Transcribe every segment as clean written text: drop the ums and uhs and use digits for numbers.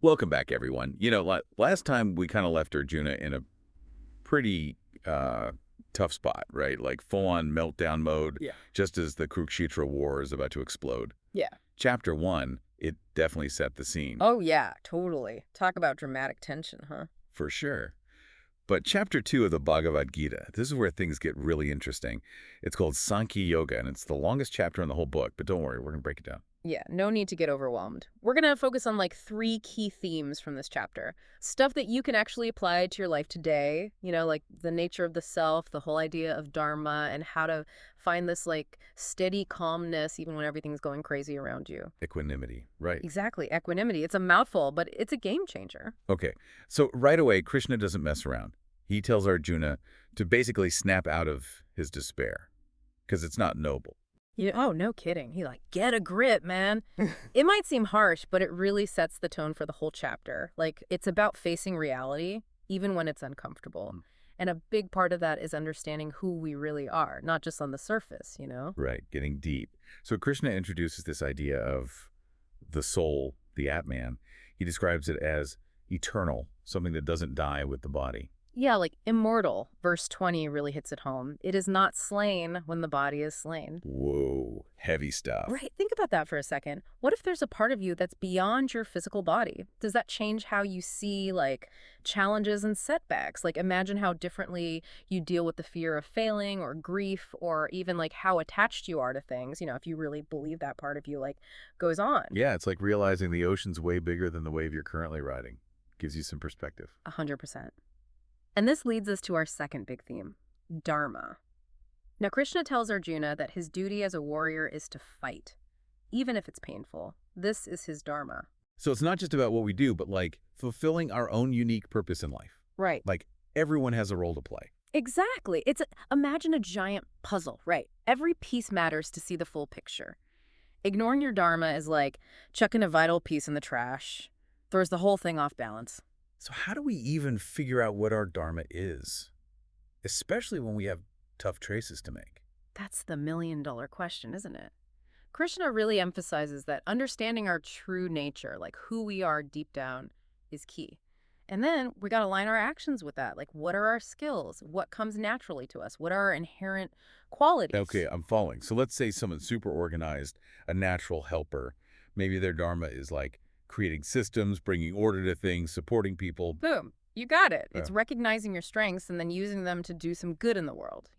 Welcome back, everyone. Last time we kind of left Arjuna in a pretty uh, tough spot, right? Like full-on meltdown mode, Yeah. just as the Kurukshetra war is about to explode. Yeah. Chapter 1, it definitely set the scene, Oh, yeah, totally. Talk about dramatic tension, huh? for sure. But Chapter 2 of the Bhagavad Gita, this is where things get really interesting. It's called Sankhya Yoga, and it's the longest chapter in the whole book, but don't worry, we're going to break it down. Yeah, no need to get overwhelmed. We're going to focus on like three key themes from this chapter. Stuff that you can actually apply to your life today, like the nature of the self, the whole idea of dharma, and how to find this like steady calmness even when everything's going crazy around you. Equanimity, right. Exactly, equanimity. It's a mouthful, but it's a game changer. Okay, so right away, Krishna doesn't mess around. He tells Arjuna to basically snap out of his despair, because it's not noble. Oh, no kidding. He like, get a grip, man. It might seem harsh, but it really sets the tone for the whole chapter. Like, it's about facing reality, even when it's uncomfortable. Mm. And a big part of that is understanding who we really are, not just on the surface. Right, getting deep. So Krishna introduces this idea of the soul, the atman. He describes it as eternal, something that doesn't die with the body. Yeah, like immortal. Verse 20 really hits it home. It is not slain when the body is slain. Whoa, heavy stuff. Right, think about that for a second. What if there's a part of you that's beyond your physical body? Does that change how you see, like, challenges and setbacks? Like, imagine how differently you deal with the fear of failing or grief or even, like, how attached you are to things, if you really believe that part of you, like, goes on. Yeah, it's like realizing the ocean's way bigger than the wave you're currently riding. Gives you some perspective. 100%. And this leads us to our second big theme, dharma. Now, Krishna tells Arjuna that his duty as a warrior is to fight, even if it's painful. This is his dharma. So it's not just about what we do, but like fulfilling our own unique purpose in life. Right. Like everyone has a role to play. Exactly. Imagine a giant puzzle, right? Every piece matters to see the full picture. Ignoring your dharma is like chucking a vital piece in the trash, throws the whole thing off balance. So how do we even figure out what our dharma is? Especially when we have tough choices to make. That's the million-dollar question, isn't it? Krishna really emphasizes that understanding our true nature, like who we are deep down, is key. And then we got to align our actions with that. Like, what are our skills? What comes naturally to us? What are our inherent qualities? Okay, I'm following. So let's say someone's super organized, a natural helper. Maybe their dharma is like creating systems, bringing order to things, supporting people. Boom. You got it. Yeah. It's recognizing your strengths and then using them to do some good in the world.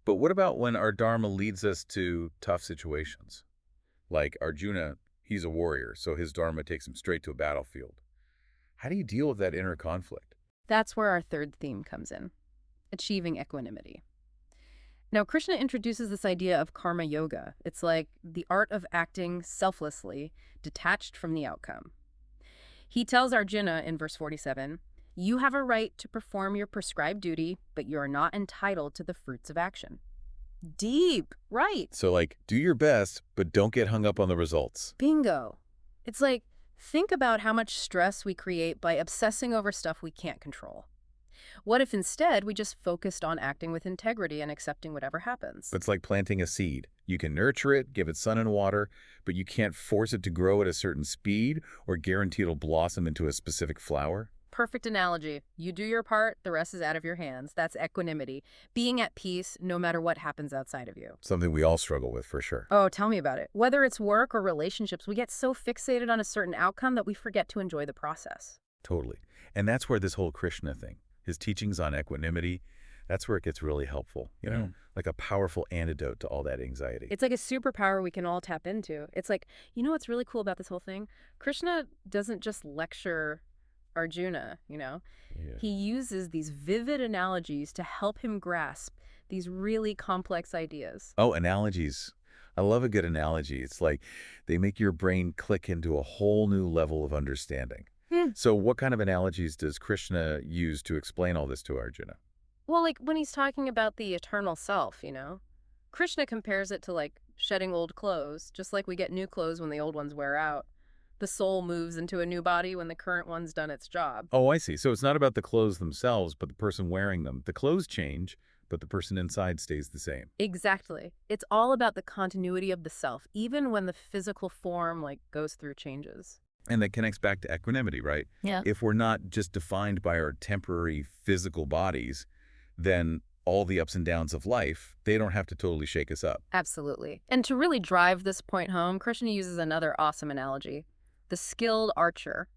But what about when our dharma leads us to tough situations? Like Arjuna, he's a warrior, so his dharma takes him straight to a battlefield. How do you deal with that inner conflict? That's where our third theme comes in, achieving equanimity. Now, Krishna introduces this idea of karma yoga. It's like the art of acting selflessly, detached from the outcome. He tells Arjuna in verse 47, you have a right to perform your prescribed duty, but you are not entitled to the fruits of action. Deep, right? So like, do your best, but don't get hung up on the results. Bingo. It's like, think about how much stress we create by obsessing over stuff we can't control. What if instead we just focused on acting with integrity and accepting whatever happens? It's like planting a seed. You can nurture it, give it sun and water, but you can't force it to grow at a certain speed or guarantee it'll blossom into a specific flower. Perfect analogy. You do your part, the rest is out of your hands. That's equanimity. Being at peace no matter what happens outside of you. Something we all struggle with for sure. Oh, tell me about it. Whether it's work or relationships, we get so fixated on a certain outcome that we forget to enjoy the process. Totally. And that's where this whole Krishna thing, his teachings on equanimity, that's where it gets really helpful, like a powerful antidote to all that anxiety. It's like a superpower we can all tap into. It's like, what's really cool about this whole thing? Krishna doesn't just lecture Arjuna. Yeah. He uses these vivid analogies to help him grasp these really complex ideas. Oh, analogies. I love a good analogy. It's like they make your brain click into a whole new level of understanding. So what kind of analogies does Krishna use to explain all this to Arjuna? Well, like when he's talking about the eternal self, Krishna compares it to like shedding old clothes, just like we get new clothes when the old ones wear out. The soul moves into a new body when the current one's done its job. Oh, I see. So it's not about the clothes themselves, but the person wearing them. The clothes change, but the person inside stays the same. Exactly. It's all about the continuity of the self, even when the physical form like goes through changes. And that connects back to equanimity, right? Yeah. If we're not just defined by our temporary physical bodies, then all the ups and downs of life, they don't have to totally shake us up. Absolutely. And to really drive this point home, Krishna uses another awesome analogy, the skilled archer.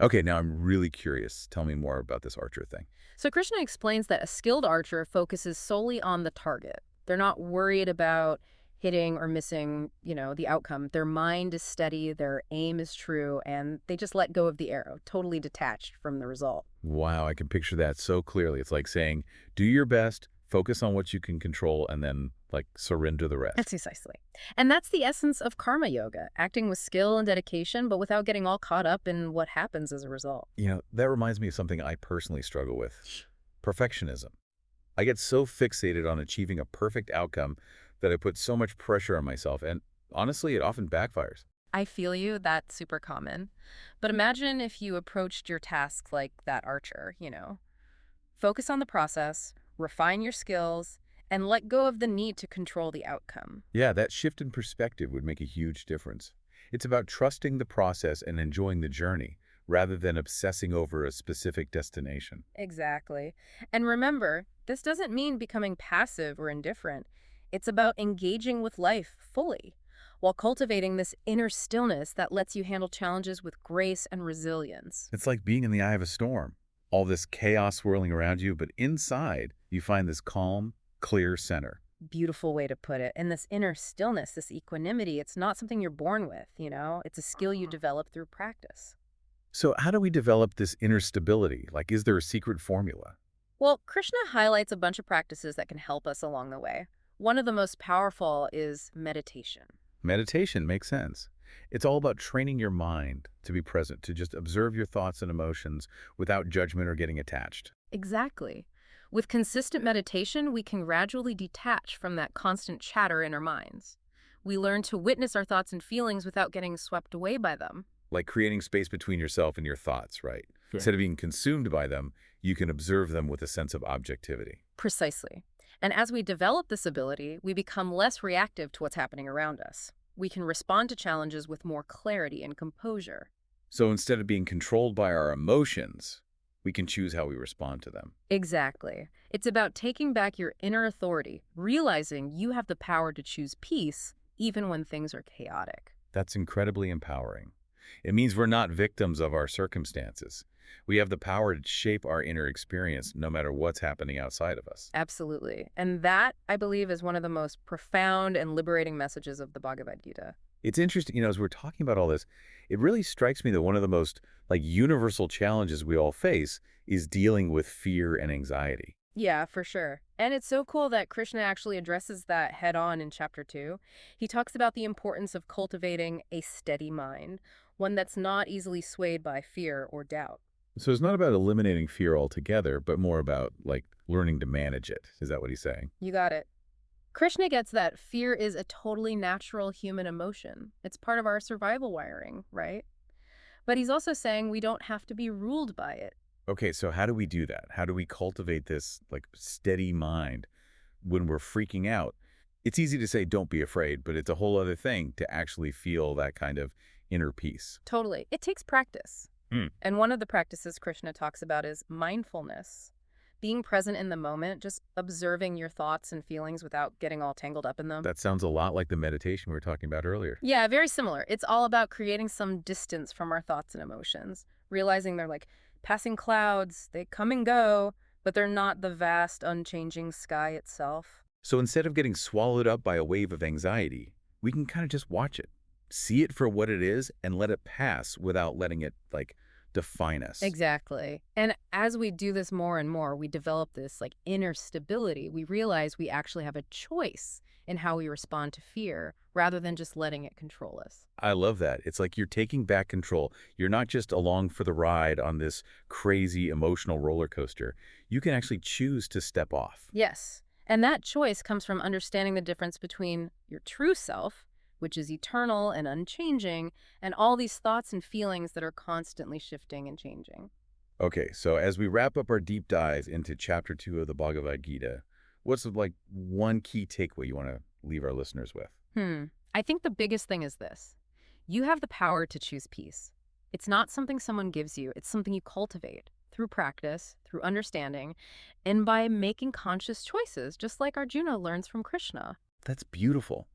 Okay, now I'm really curious. Tell me more about this archer thing. So Krishna explains that a skilled archer focuses solely on the target. They're not worried about hitting or missing, the outcome. Their mind is steady, their aim is true, and they just let go of the arrow, totally detached from the result. Wow, I can picture that so clearly. It's like saying, do your best, focus on what you can control, and then, like, surrender the That's rest. precisely. And that's the essence of karma yoga, acting with skill and dedication, but without getting all caught up in what happens as a result. That reminds me of something I personally struggle with. Perfectionism. I get so fixated on achieving a perfect outcome that I put so much pressure on myself, and honestly, it often backfires. I feel you, that's super common. But imagine if you approached your task like that archer. Focus on the process, refine your skills, and let go of the need to control the outcome. Yeah, that shift in perspective would make a huge difference. It's about trusting the process and enjoying the journey, rather than obsessing over a specific destination. Exactly. And remember, this doesn't mean becoming passive or indifferent. It's about engaging with life fully, while cultivating this inner stillness that lets you handle challenges with grace and resilience. It's like being in the eye of a storm. All this chaos swirling around you, but inside, you find this calm, clear center. Beautiful way to put it. And this inner stillness, this equanimity, it's not something you're born with. It's a skill you develop through practice. So how do we develop this inner stability? Like, is there a secret formula? Well, Krishna highlights a bunch of practices that can help us along the way. One of the most powerful is meditation. Meditation makes sense. It's all about training your mind to be present, to just observe your thoughts and emotions without judgment or getting attached. Exactly. With consistent meditation, we can gradually detach from that constant chatter in our minds. We learn to witness our thoughts and feelings without getting swept away by them. Like creating space between yourself and your thoughts, right? Sure. Instead of being consumed by them, you can observe them with a sense of objectivity. Precisely. And as we develop this ability, we become less reactive to what's happening around us. We can respond to challenges with more clarity and composure. So instead of being controlled by our emotions, we can choose how we respond to them. Exactly. It's about taking back your inner authority, realizing you have the power to choose peace even when things are chaotic. That's incredibly empowering. It means we're not victims of our circumstances. We have the power to shape our inner experience no matter what's happening outside of us. Absolutely. And that, I believe, is one of the most profound and liberating messages of the Bhagavad Gita. It's interesting, as we're talking about all this, it really strikes me that one of the most universal challenges we all face is dealing with fear and anxiety. Yeah, for sure. And it's so cool that Krishna actually addresses that head on in chapter 2. He talks about the importance of cultivating a steady mind, one that's not easily swayed by fear or doubt. So it's not about eliminating fear altogether, but more about learning to manage it. Is that what he's saying? You got it. Krishna gets that fear is a totally natural human emotion. It's part of our survival wiring, right? But he's also saying we don't have to be ruled by it. Okay, so how do we do that? How do we cultivate this steady mind when we're freaking out? It's easy to say don't be afraid, but it's a whole other thing to actually feel that kind of inner peace. Totally. It takes practice. Hmm. And one of the practices Krishna talks about is mindfulness. Being present in the moment, just observing your thoughts and feelings without getting all tangled up in them. That sounds a lot like the meditation we were talking about earlier. Yeah, very similar. It's all about creating some distance from our thoughts and emotions, realizing they're like passing clouds, they come and go, but they're not the vast, unchanging sky itself. So instead of getting swallowed up by a wave of anxiety, we can kind of just watch it, see it for what it is, and let it pass without letting it define us. Exactly. And as we do this more and more, we develop this inner stability. We realize we actually have a choice in how we respond to fear rather than just letting it control us. I love that. It's like you're taking back control. You're not just along for the ride on this crazy emotional roller coaster. You can actually choose to step off. Yes. And that choice comes from understanding the difference between your true self, which is eternal and unchanging, and all these thoughts and feelings that are constantly shifting and changing. Okay, so as we wrap up our deep dive into chapter 2 of the Bhagavad Gita, what's one key takeaway you want to leave our listeners with? I think the biggest thing is this. You have the power to choose peace. It's not something someone gives you, it's something you cultivate through practice, through understanding, and by making conscious choices, just like Arjuna learns from Krishna. That's beautiful.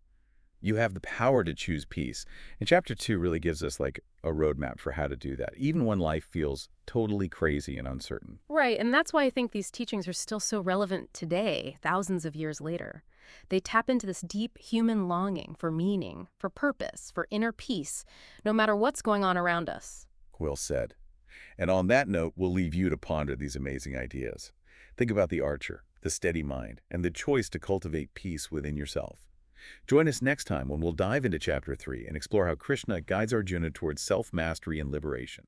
You have the power to choose peace. And chapter 2 really gives us like a roadmap for how to do that, even when life feels totally crazy and uncertain. Right, and that's why I think these teachings are still so relevant today, thousands of years later. They tap into this deep human longing for meaning, for purpose, for inner peace, no matter what's going on around us. Well said. And on that note, we'll leave you to ponder these amazing ideas. Think about the archer, the steady mind, and the choice to cultivate peace within yourself. Join us next time when we'll dive into chapter 3 and explore how Krishna guides Arjuna towards self-mastery and liberation.